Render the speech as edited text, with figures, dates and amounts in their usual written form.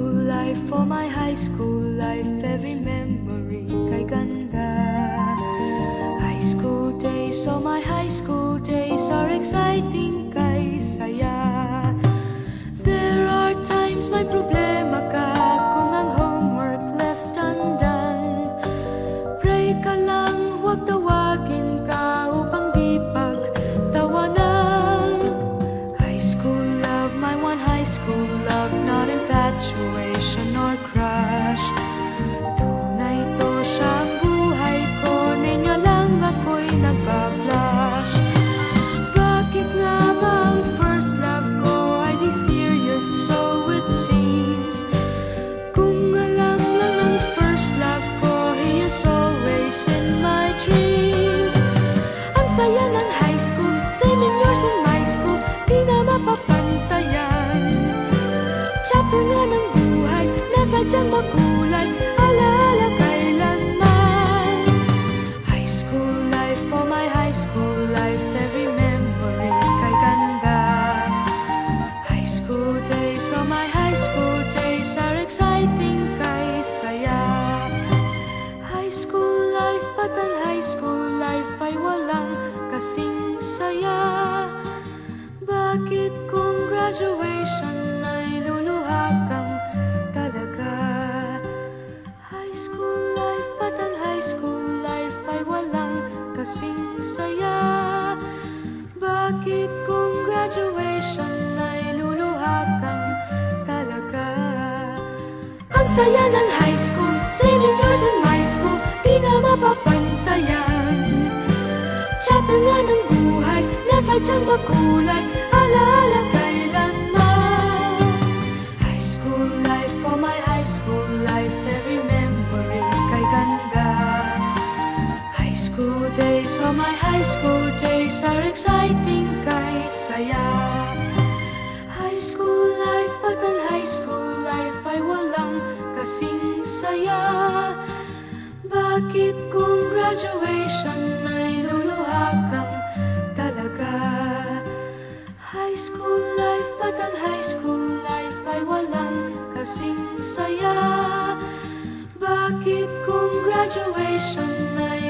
school life, for my high school life, every memory kay ganda. High school days, oh my high school days are exciting kay saya. There are times may problema ka kung ang homework left undone. Pray ka lang, huwag tawagin ka upang di pagtawanan. High school love, my one high school love, not infatuation or crush. Tunay to siyang buhay ko, ninyo lang ako'y nagbablush. Bakit nga ba ang first love ko ay di serious, so it seems? Kung alam lang ang first love ko, he is always in my dreams. Ang saya ng high school, same in yours in my school, di na mapapantayan. Chapter nga ng buhay, nasadyang makulay, alaala kailanman. High school life, for my high school life, every memory kay ganda. High school days, oh my high school days are exciting kay saya. High school life, but ang high school life ay walang kasing saya. Bakit kung graduation ay luluha kang talaga? High school life, but ang high school life ay walang kasing saya. Bakit kung graduation ay luluha kang talaga? Ang saya ng high school, same in yours in my school, di na mapapantayan. Chapter nga ng buhay, nasadyang makulay, alaala kailanman. High school life, for my high school life, every memory kay ganda. High school days, oh my high school days are exciting kay saya. High school life, but ang high school life ay walang kasing saya. Bakit kung graduation ay luluha kang talaga? High school life, but ang high school life ay walang kasing saya. Bakit kung graduation ay